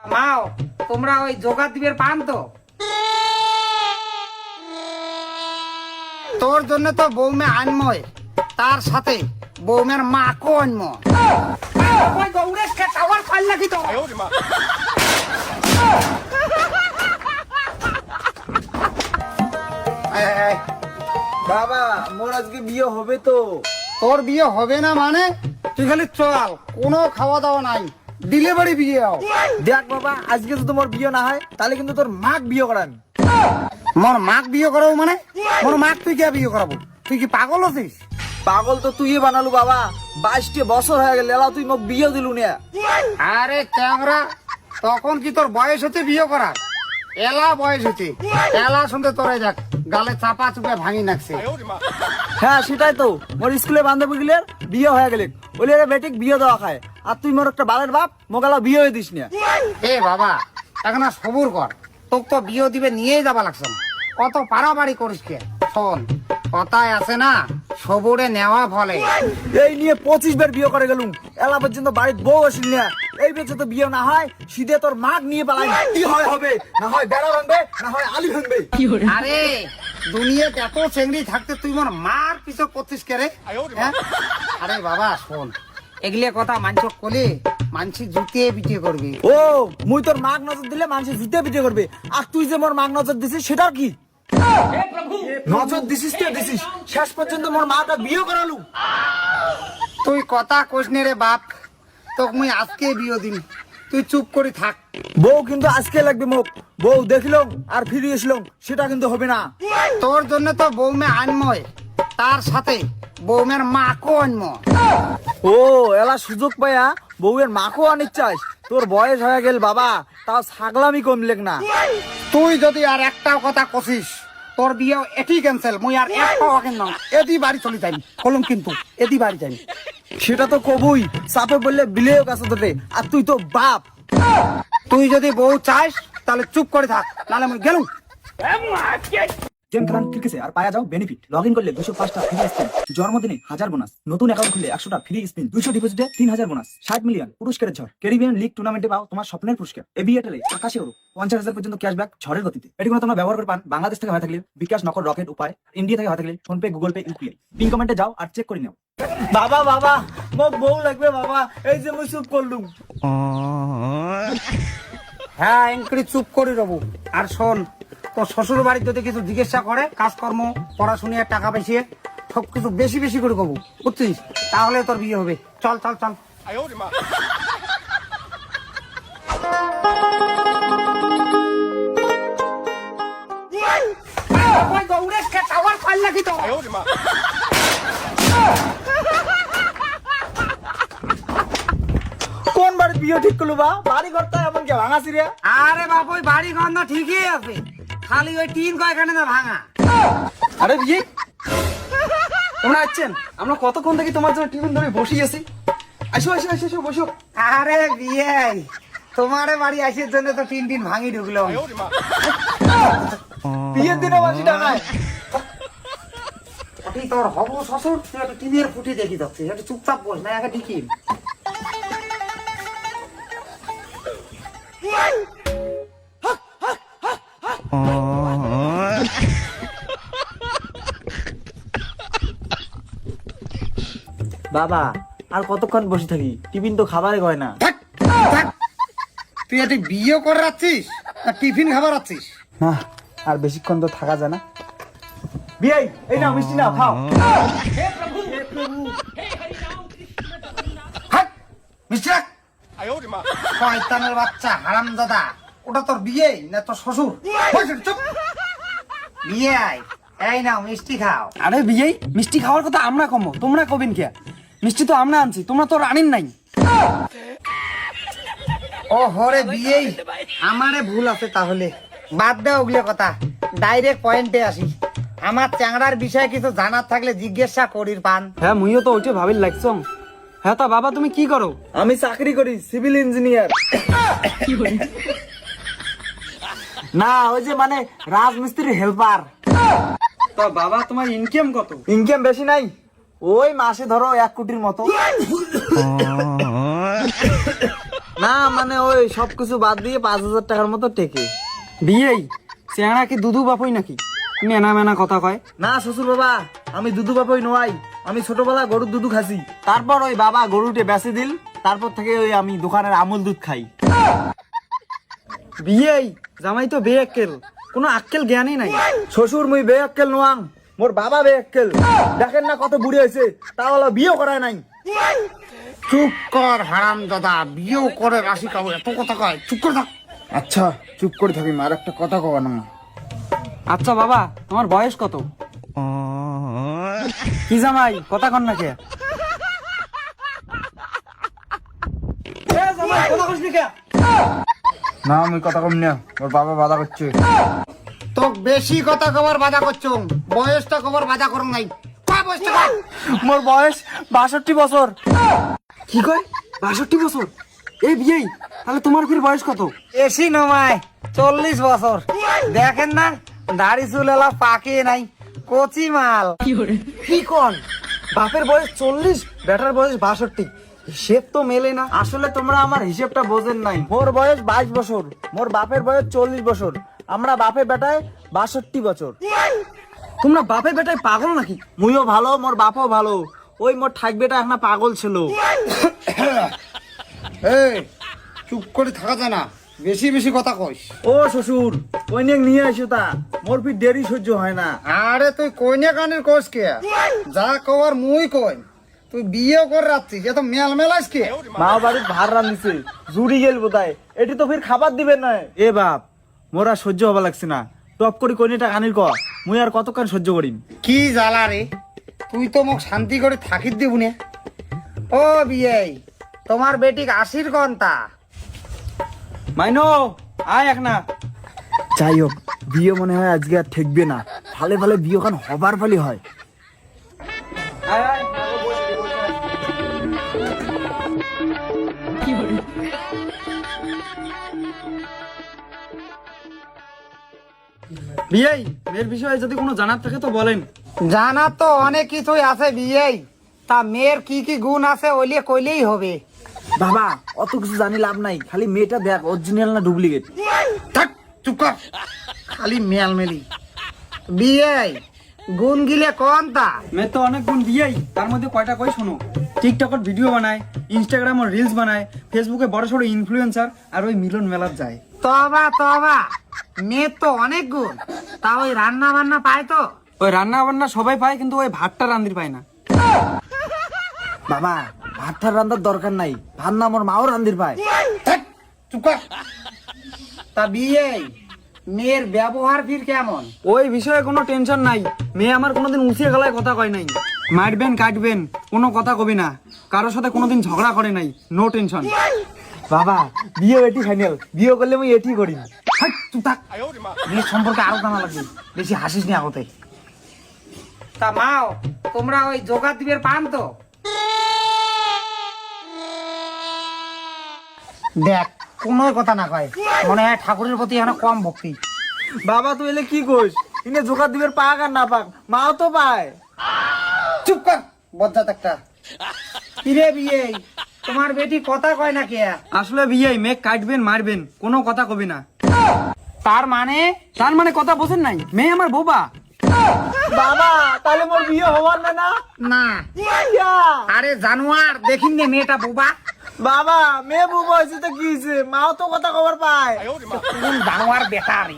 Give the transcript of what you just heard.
মাও তোমরা ওই যোগাদ্বীপের পান তো? তোর জন্য তো বৌমে আনময়, তার সাথে বৌমের মাকেও আনম। বাবা মোর আজকে বিয়ে হবে তো। তোর বিয়ে হবে না মানে? তুই খালি চল, কোনো খাওয়া দাওয়া নাই, ডিলিভারি বিয়ে হও। দেখ বাবা, আজকে যদি মোর বিয়ে না হয় তাহলে কিন্তু তোর মাক বিয়ে করান। মোর মাক বিয়ে করাবো মানে? মোর মাক তুই কে বিয়ে করাবো? তুই কি পাগল আছিস? পাগল তো তুই বানালু বাবা, 22টি বছর হয়ে গেল এলা তুই মোক বিয়ে দিলু না। আরে চ্যাংরা, তখন কি তোর বয়স হচ্ছে বিয়ে করার? এলা বয়স হচ্ছে, এলা শুনতে তোরে যাক গালে চাপা চুপে ভাঙি নাকছে। হ্যাঁ সেটাই তো, মোর স্কুলে বান্ধবী গেলে বিয়ে হয়ে গেলে ওলে বেটিক বিয়ে দেওয়া খায়, আর তুই মোর একটা বালের বাপ মোকালা বিয়ে হয়ে দিস না। এ বাবা, এখন আর সবুর কর, তোকে তো বিয়ে দিবে নিয়েই যাবা লাগছে না, কত পাড়াবাড়ি করিস কে? শোন, কথায় আছে না, সবুরে নেওয়া ফলে। এই নিয়ে 25 বার বিয়ে করে গেলুম, এলা পর্যন্ত বাড়ির বউ আসিল না। এই বেচে তো বিয়ে না হয় সিধে তোর মাক নিয়ে পালাই, কি হয় হবে, না হয় বেড়া ভাঙবে, না হয় আলি ভাঙবে। আরে দুনিয়াতে এত চেংড়ি থাকতে তুই মোর মার পিছু করছিস কে রে? হ্যাঁ? আরে বাবা শোন, এগুলো কথা মানছ কলে মানসি জুতিয়ে পিটিয়ে করবি। ও মুই তোর মাক নজর দিলে মানুষের জিতে পিটে করবে, আর তুই যে মোর মাক নজর দিছিস সেটার কি? নজর দিছিস তো দিছিস, শেষ পর্যন্ত মোর মাটা বিয়ে করালু। তুই কথা কোস নে রে বাপ, তোকে মুই আজকে বিয়ে দিন, তুই চুপ করে থাক। বউ কিন্তু আজকে লাগবে মোক, বউ দেখলাম আর ফিরে এসলাম সেটা কিন্তু হবে না। তোর জন্য তো বৌমে আনময়, তার সাথে বৌমের মাকেও আনম। ও এলা সুযোগ পায়া বউয়ের মাকেও আনিস চাস? তোর বয়স হয়ে গেল বাবা, তাও ছাগলামি কমলেক না। তুই যদি আর একটাও কথা কছিস, তোর বিয়ে এটি ক্যান্সেল, মুই আর একটাও আগে না, এদি বাড়ি চলে যাই বলুন, কিন্তু এদি বাড়ি যাই। সেটা তো কবুই, চাপে বললে বিলেও কাছে তোরে, আর তুই তো বাপ। তুই যদি বউ চাস তাহলে চুপ করে থাক, নাহলে মুই গেলুম। গেম খেলান ক্লিকেছে আর পাওয়া যাও বেনিফিট। লগ ইন করলে 205টা ফ্রি স্পিন, জন্মদিনে 1000 বোনাস, নতুন অ্যাকাউন্ট খুললে 100টা ফ্রি স্পিন, 200 ডিপোজিটে 3000 বোনাস, 60 মিলিয়ন পুরস্কারের ঝড়। ক্যারিবিয়ান লিগ টুর্নামেন্টে পাও তোমার স্বপ্নের পুরস্কার। এবিএটেলে আকাশে ওড়ো, 50,000 পর্যন্ত ক্যাশব্যাক ঝড়ের গতিতে। এটিগুলো তোমরা ব্যবহার করে পান বাংলাদেশ থেকে হয়ে থাকলে বিকাশ, নকল, রকেট উপায়, ইন্ডিয়া থেকে হয়ে থাকলে PhonePe, Google pay, UPI. Pin কমেন্টে যাও আর চেক করে নাও। বাবা বাবা মোক বউ লাগবে বাবা, এই যে মুই চুপ করলুম। হ্যাঁ এনকরি চুপ করে রবো। আর শোন, তোর শ্বশুর বাড়ির যদি কিছু জিজ্ঞাসা করে, কাজকর্ম, পড়াশুনিয়ে, টাকা পেছিয়ে সব কিছু বেশি বেশি করে কবু, বুঝছিস? তাহলে তোর বিয়ে হবে। চল চল চল। কোন বাড়ি বিয়ে ঠিক করলু বা? বাড়ি ঘরটা এমন কে ভাঙা সিরিয়া? আরে বাপ, ওই বাড়ি গন্ধ ঠিকই আছে, খালি ওই টিন কয়খানে না ভাঙা। আরে বিয়ে, তোমরা আসছেন? আমরা কতক্ষণ থেকে তোমার জন্য টিফিন ধরে বসে আছি। আসো আসো আসো আসো, বসো। আরে বিয়ে, তোমারে বাড়ি আসার জন্য তো টিন টিন ভাঙি ঢুকলো। বিয়ের দিনে বাসি টাকায়। তোর হবু শ্বশুর, তুই একটা টিনের ফুটি দেখি যাচ্ছিস, একটু চুপচাপ বস না, একে ঢিকি। বাবা আর কতক্ষণ বসে থাকি, টিফিন তো খাবারে হয় না। থাক, থাক। তুই এটি বিয়ে করে রাখছিস না টিফিন খাবার রাখছিস? না আর বেশিক্ষণ তো থাকা যায় না। বিয়ে এই না মিষ্টি না খাও। হাট, মিষ্টি রাখ। শয়তানের বাচ্চা, হারামজাদা, ওটা তোর বিয়ে না তোর শ্বশুর? বস, চুপ। বিয়ে আয়, এই নাও মিষ্টি খাও। আরে বিয়ে, মিষ্টি খাওয়ার কথা আমরা কমো, তোমরা কবেন কে? মিষ্টি তো আমরা আনছি, তোমরা তো রানিন নাই। ও হরে বিয়ে, আমারে ভুল আছে তাহলে, বাদ দে ওগুলো কথা, ডাইরেক্ট পয়েন্টে আসি। আমার চ্যাংড়ার বিষয়ে কিছু জানার থাকলে জিজ্ঞাসা করির পান। হ্যাঁ মুইও তো ওইটা ভাবির লাগছম। হ্যাঁ তা বাবা তুমি কি করো? আমি চাকরি করি, সিভিল ইঞ্জিনিয়ার। না ওই যে মানে রাজমিস্ত্রির হেল্পার। তা বাবা তোমার ইনকাম কত? ইনকাম বেশি নাই, ওই মাসে ধরো 1 কোটির মতো। না মানে ওই সবকিছু বাদ দিয়ে 5,000 টাকার মতো টেকে। বিয়েই চেহারা কি দুধু বাপই নাকি মেনা মেনা কথা কয়? না শ্বশুর বাবা, আমি দুধু বাপই নয়, আমি ছোটবেলা গরুর দুধু খাসি, তারপর ওই বাবা গরুটে বেচে দিল, তারপর থেকে ওই আমি দোকানের আমুল দুধ খাই। বিয়েই জামাই তো বেয়াক্কেল, কোনো আক্কেল জ্ঞানই নাই। শ্বশুর মুই বেয়াক্কেল নোয়াং, মোর বাবা বেয়াক্কেল। দেখেন না কত বুড়ি হয়েছে, তাহলে বিয়ে করায় নাই। চুপ কর হারাম দাদা, বিয়েও করে রাশি খাবো, এত কথা কয়, চুপ করে থাক। আচ্ছা চুপ করে থাকি, আর একটা কথা কবা না। আচ্ছা বাবা, তোমার বয়স কত? কি জামাই কথা কন না কে? জামাই কথা কইস নি কে? না আমি কথা কম না, মোর বাবা বাধা করছে। তো বেশি কথা কবার বাধা করছো, বয়সটা কবার বাধা করো নাই। কয় বয়সটা কয়? মোর বয়স 62 বছর। কি কয় 62 বছর? এই বিয়েই তাহলে তোমার ফির বয়স কত? বেশি নমায় 40 বছর। দেখেন না দাড়ি চুল এলা পাকে নাই, কচি মাল। কি কন? বাপের বয়স 40, বেটার বয়স 62, হিসেব তো মেলে না। আসলে তোমরা আমার হিসেবটা বোঝেন নাই। মোর বয়স 22 বছর, মোর বাপের বয়স 40 বছর, আমরা বাপে বেটায় 62 বছর। তোমরা বাপের বেটায় পাগল নাকি? মুইও ভালো, মোর বাপও ভালো, ওই মোর ঠাক বেটা এখন পাগল ছিল। এই চুপ করে থাকা যায় না, বেশি বেশি কথা কইস। ও শ্বশুর, ওই নিয়ে আসো তা, মোর ফির দেরি সহ্য হয় না। আরে তুই কইনে কানের কোস কে, যা কবার মুই কই। তুই বিয়ে করে রাখছিস, এত মেল মেলাস কে? মা বাড়ির ভার রান্ধিছে, জুড়ি গেল বোধহয়, এটি তো ফির খাবার দিবেন না। এ বাপ, মোরা সহ্য হবা লাগছে না, টপ করে কইনেটা কানির ক, মুই আর কতক্ষণ সহ্য করিম। কি জ্বালা রে, তুই তো মোক শান্তি করে থাকির দিব নে। ও বিয়ে, তোমার বেটিক 80 ঘন্টা। মাইনো আয় এক না। যাই হোক, বিয়ে মনে হয় আজকে আর ঠেকবে না, ভালে ভালে বিয়ে খান হবার ফালি হয়। আয় আয়। বিয়েই মেয়ের বিষয়ে যদি কোনো জানার থাকে তো বলেন। জানা তো অনেক কিছুই আছে বিয়ে, তা মেয়ের কি কি গুণ আছে ওইলে কইলেই হবে। বাবা অত কিছু জানি লাভ নাই, খালি মেয়েটা দেখ অরিজিনাল না ডুপ্লিকেট। থাক চুপ কর, খালি মেল মেলি। বিয়ে গুণ গিলে কোন তা? মেয়ের তো অনেক গুণ বিয়েই, তার মধ্যে কয়টা কই শোনো। টিকটকের ভিডিও বানায়, ইনস্টাগ্রামে রিলস বানায়, ফেসবুকে বড় সড়ো ইনফ্লুয়েন্সার, আর ওই মিলন মেলার যায়। তবা তবা, মেয়ের তো অনেক গুণ, তা ওই রান্না বান্না পায় তো? ওই রান্না বান্না সবাই পায়, কিন্তু ওই ভাতটা রান্ধির পায় না। বাবা ভাতটার রান্নার দরকার নাই, ভাত না আমার মাও রান্ধির পায়। থাক, চুপ কর। তা বিয়ে মেয়ের ব্যবহার ফির কেমন? ওই বিষয়ে কোনো টেনশন নাই, মেয়ে আমার কোনোদিন উঁচিয়ে গলায় কথা কয় নাই। মারবেন কাটবেন কোনো কথা কবি না, কারোর সাথে কোনোদিন ঝগড়া করে নাই, নো টেনশন। বাবা বিয়ে এটি ফাইনাল, বিয়ে করলে আমি এটি করি। হাট, চুপ থাক। মেয়ের সম্পর্কে আরো জানা লাগবে, বেশি হাসিস নি আগতে। তা মাও তোমরা ওই জোগাড় দিবের পান তো? দেখ কোনো কথা না কয়, মনে হয় ঠাকুরের প্রতি এখন কম ভক্তি। বাবা তুই এলে কি কইস, ইনে জোগাড় দিবের পাক আর না পাক, মাও তো পায়। চুপ কর বজ্জাত একটা। কিরে বিয়ে, তোমার বেটি কথা কয় না কে? আসলে বিয়ে মেয়ে কাটবেন মারবেন কোনো কথা কবি না। তার মানে? তার মানে কথা বোঝেন নাই, মেয়ে আমার বোবা। বাবা তাহলে মোর বিয়ে হবার না না? না। ইয়া, আরে জানোয়ার, দেখিন নে মেয়েটা বোবা। বাবা মেয়ে বুবো হয়েছে তো কি হয়েছে, মাও তো কথা খবর পায়। কোন জানোয়ার বেটা রে।